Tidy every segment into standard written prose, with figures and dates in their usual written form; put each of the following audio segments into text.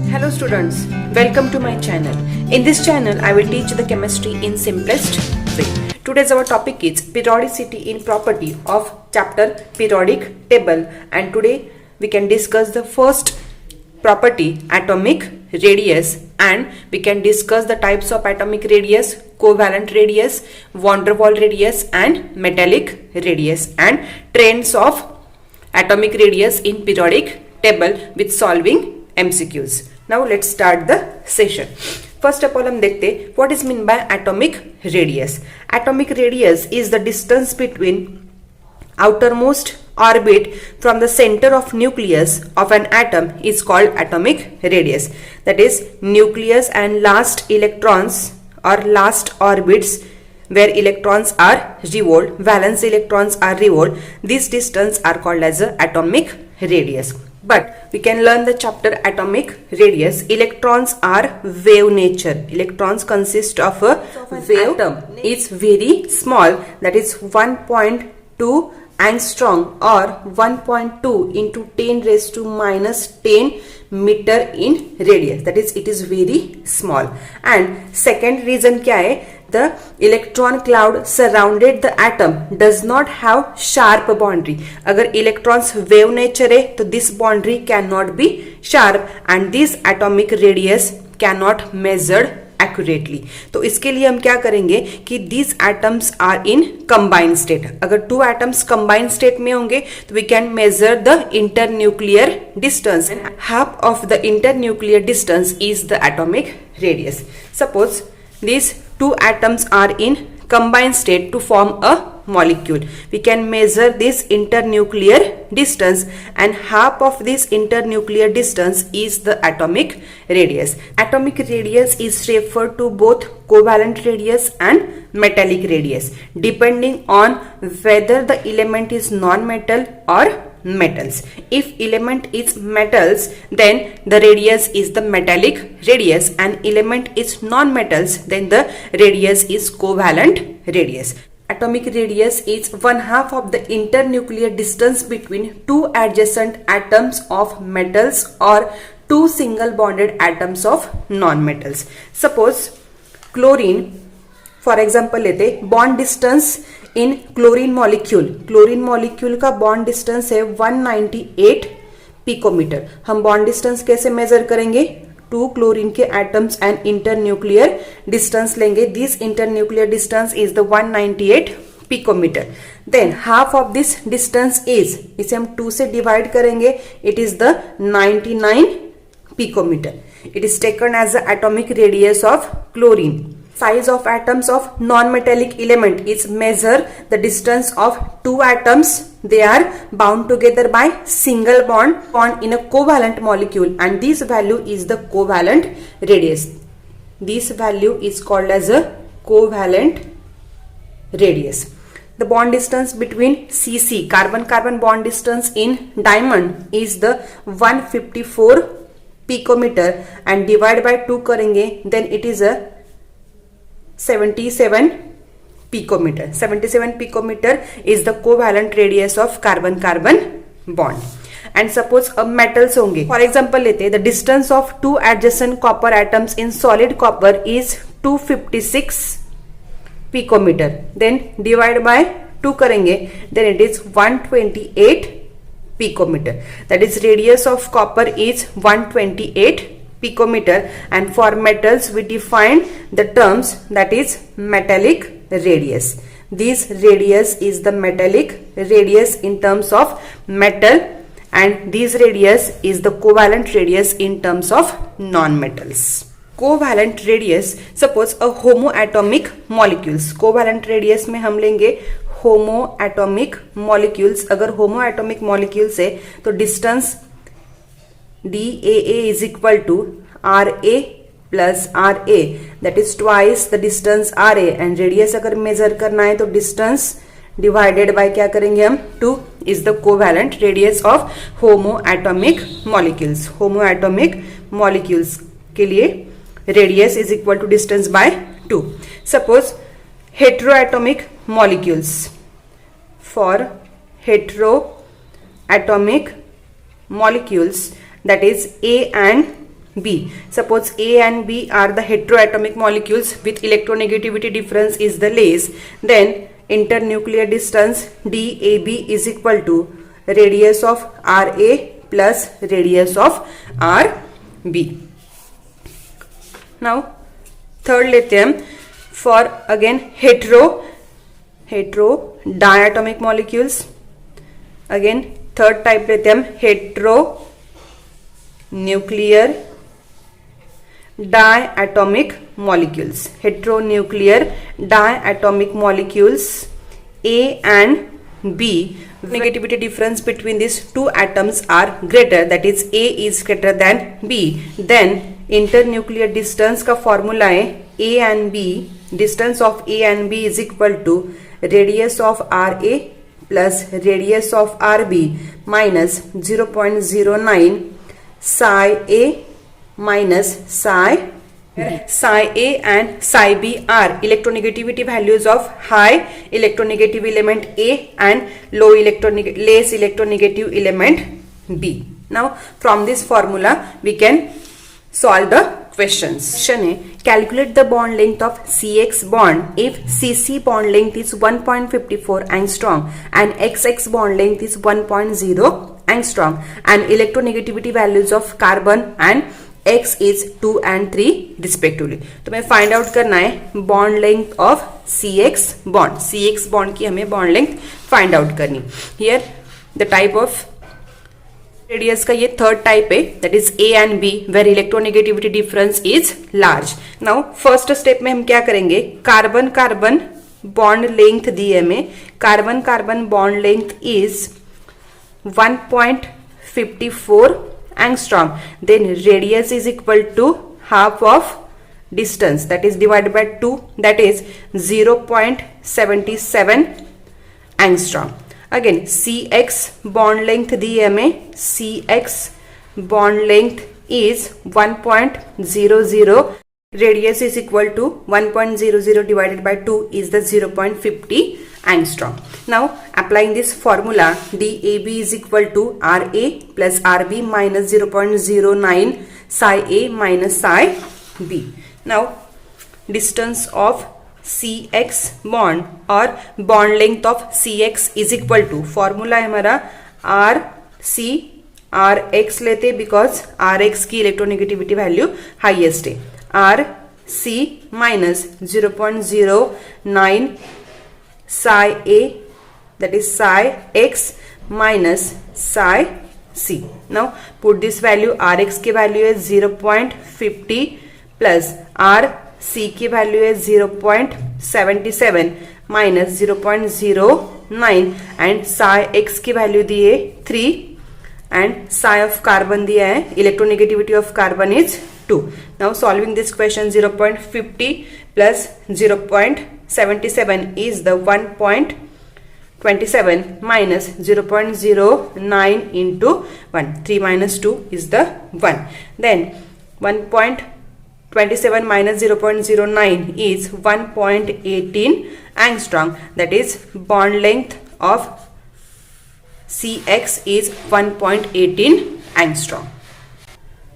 Hello students, welcome to my channel. In this channel, I will teach the chemistry in simplest way. Today's our topic is periodicity in property of chapter periodic table, and today we can discuss the first property, atomic radius, and we can discuss the types of atomic radius, covalent radius, van der Waals radius and metallic radius, and trends of atomic radius in periodic table with solving MCQs. Now let's start the session. First of all हम देखते what is meant by atomic radius. Atomic radius is the distance between outermost orbit from the center of nucleus of an atom is called atomic radius. That is, nucleus and last electrons or last orbits where electrons are revolved, valence electrons are revolved, this distance are called as a atomic radius. But we can learn the chapter atomic radius. Electrons are wave nature. Electrons consist of a wave. Atom is very small, that is 1.2 angstrom or 1.2 into 10 raised to minus 10 meter in radius. That is, it is very small. And second reason क्या है? The electron cloud surrounded the atom does not have sharp boundary. अगर electrons wave nature है तो this boundary cannot be sharp and this atomic radius cannot measured accurately. तो इसके लिए हम क्या करेंगे कि these atoms are in combined state. अगर two atoms combined state में होंगे तो we can measure the internuclear distance. Half of the internuclear distance is the atomic radius. Suppose these two atoms are in combined state to form a molecule. We can measure this internuclear distance, and half of this internuclear distance is the atomic radius. Atomic radius is referred to both covalent radius and metallic radius depending on whether the element is non-metal or metals. If element is metals, then the radius is the metallic radius, and element is non-metals, then the radius is covalent radius. Atomic radius is 1/2 of the internuclear distance between two adjacent atoms of metals or two single bonded atoms of non-metals. Suppose chlorine, for example लेते bond distance in chlorine molecule का bond distance है 198 picometer. हम bond distance कैसे measure करेंगे? Two chlorine के atoms and internuclear distance लेंगे. This internuclear distance is the 198 picometer. Then half of this distance is, इसे हम 2 से डिवाइड करेंगे, it is the 99 picometer. It is taken as the atomic radius of chlorine. Size of atoms of non-metallic element is measure the distance of two atoms. They are bound together by single bond in a covalent molecule, and this value is the covalent radius. This value is called as a covalent radius. The bond distance between CC, carbon-carbon bond distance in diamond is the 154 picometer, and divide by 2 करेंगे, then it is a 77 picometer. 77 picometer is the covalent radius of carbon-carbon bond. And suppose अब metals होंगे, for example लेते the distance of two adjacent copper atoms in solid copper is 256 picometer. Then divide by 2 करेंगे, then it is 128 picometer. That is, radius of copper is 128 picometer, and for metals we define the terms that is metallic radius. This radius is the metallic radius in terms of metal, and this radius is the covalent radius in terms of non-metals. Covalent radius, suppose a homoatomic molecules. Covalent radius में हम लेंगे homoatomic molecules. अगर homoatomic molecules है तो distance DAA is equal to RA plus RA, that is twice the distance RA, and radius अगर measure करना है तो distance divided by क्या करेंगे हम 2 is the covalent radius of homoatomic molecules. Homoatomic molecules के लिए radius is equal to distance by 2. Suppose heteroatomic molecules. For heteroatomic molecules, that is A and B. Suppose A and B are the heteroatomic molecules with electronegativity difference is the less, then internuclear distance DAB is equal to radius of RA plus radius of RB. Now third लेते हैं for again hetero diatomic molecules. Again third type लेते हैं heteronuclear diatomic molecules. Heteronuclear diatomic molecules A and B, negativity difference between these two atoms are greater, that is A is greater than B, then internuclear distance का formula है A and B, distance of A and B is equal to radius of RA plus radius of RB minus 0.09 psi A minus psi A and psi B are electronegativity values of high electronegative element A and less electronegative element B. Now from this formula we can solve the questions. Calculate the bond length of CX bond if CC bond length is 1.54 angstrom and XX bond length is 1.0 angstrom and electronegativity values of carbon and X is 2 and 3 respectively. तो हमें find out करना है bond length of CX bond. CX bond की हमें bond length find out करनी. Here the type of radius का ये third type है, that is A and B where electronegativity difference is large. Now first step में हम क्या करेंगे, कार्बन कार्बन bond length दी है हमें, carbon carbon bond length is 1.54 angstrom, then radius is equal to half of distance, that is divided by 2, that is 0.77 angstrom. Again CX bond length दी है हमें, CX bond length is 1.00, radius is equal to 1.00 divided by 2 is the 0.50 angstrom. Now applying this formula, DAB is equal to RA plus RB minus 0.09 psi A minus psi B. Now distance of CX bond or bond length of CX is equal to, formula है हमारा RC RX लेते because RX की electronegativity value highest है, RC minus 0.09 psi A, that is psi X minus psi C. Now put this value, RX की value is 0.50 plus RC की value is 0.77 minus 0.09 and psi X की value दी है 3 and psi of carbon दिया है, electronegativity of carbon is 2. Now solving this question, 0.50 plus 0.77 is the 1.27 minus 0.09 into 1. 3 minus 2 is the 1. Then 1.27 minus 0.09 is 1.18 angstrom, that is bond length of CX is 1.18 angstrom.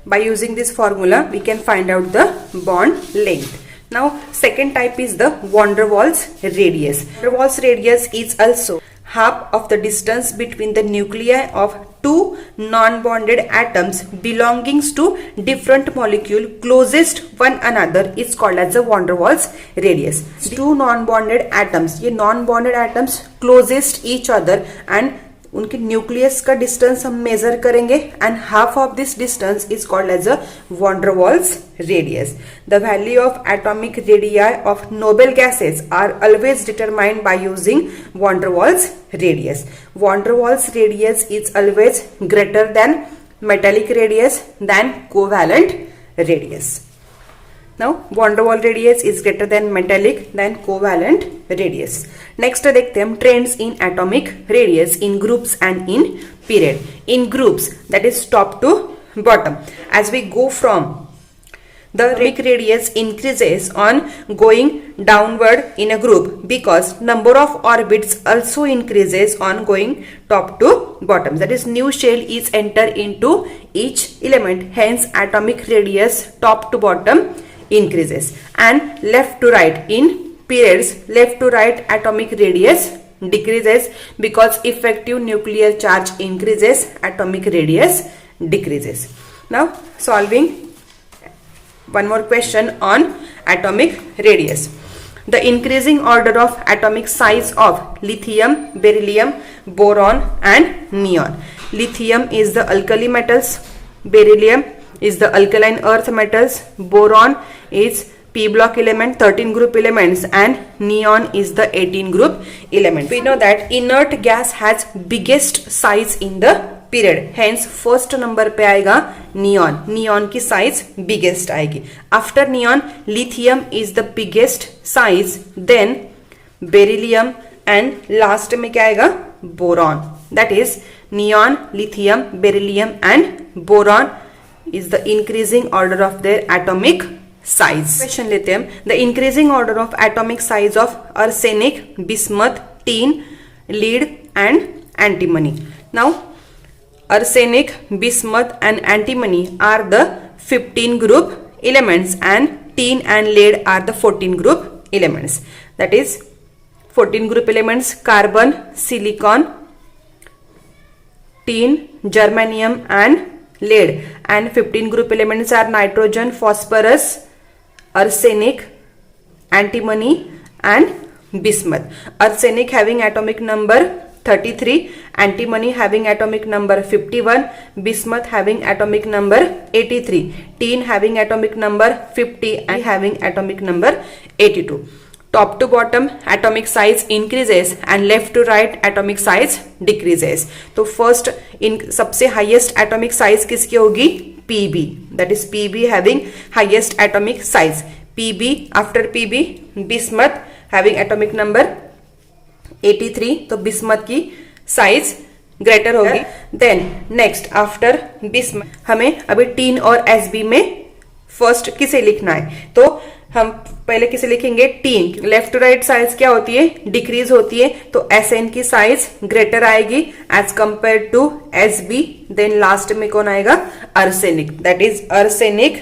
By using this formula we can find out the bond length. Now second type is the van der Waals radius. Van der Waals radius is also half of the distance between the nuclei of two non-bonded atoms belonging to different molecule closest one another is called as the van der Waals radius. Two non-bonded atoms, ये non-bonded atoms closest each other and उनके nucleus का distance हम measure करेंगे and half of this distance is called as a van der Waals radius. The value of atomic radii of noble gases are always determined by using van der Waals radius. Van der Waals radius is always greater than metallic radius than covalent radius. Now van der Waals radius is greater than metallic than covalent radius. Next देखते हैं trends in atomic radius in groups and in period. In groups, that is top to bottom. As we go from The atomic radius increases on going downward in a group because number of orbits also increases on going top to bottom. That is, new shell is entered into each element. Hence, atomic radius top to bottom increases. And left to right in periods, left to right atomic radius decreases because effective nuclear charge increases, atomic radius decreases. Now solving one more question on atomic radius. The increasing order of atomic size of lithium, beryllium, boron and neon. Lithium is the alkali metals, beryllium is the alkaline earth metals, boron is p block element, 13 group elements, and neon is the 18 group element. We know that inert gas has biggest size in the period, hence first number पे आएगा neon. neon की size biggest आएगी. After neon, lithium is the biggest size, then beryllium and last में क्या आएगा boron. That is, neon, lithium, beryllium and boron is the increasing order of their atomic size. Question लेते हैं. The increasing order of atomic size of arsenic, bismuth, tin, lead and antimony. Now arsenic, bismuth and antimony are the 15 group elements and tin and lead are the 14 group elements. That is, 14 group elements: carbon, silicon, tin, germanium and lead, and 15 group elements are nitrogen, phosphorus, arsenic, antimony and bismuth. Arsenic having atomic number 33, antimony having atomic number 51, bismuth having atomic number 83, tin having atomic number 50 and having atomic number 82. Top to bottom atomic size increases and left to right atomic size decreases. तो first in सबसे highest atomic size किसकी होगी? Pb. That is, Pb having highest atomic size. Pb, after Pb bismuth having atomic number 83, तो bismuth की size greater होगी. Then next after bismuth हमें अभी tin और एसबी में फर्स्ट किसे लिखना है, तो हम पहले किसे लिखेंगे? Tin. Left to right size क्या होती है? डिक्रीज होती है, तो एसएन की साइज ग्रेटर आएगी as compare to Sb. Then last में कौन आएगा? Arsenic. That is arsenic,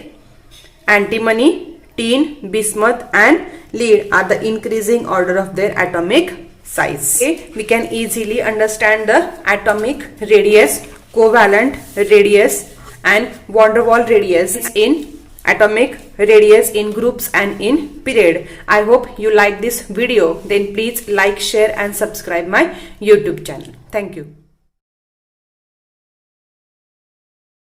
antimony, tin, bismuth and lead are the increasing order of their atomic size. Okay, we can easily understand the atomic radius, covalent radius and van der Waals radius in atomic radius in groups and in period. I hope you like this video. Then please like, share and subscribe my YouTube channel. Thank you.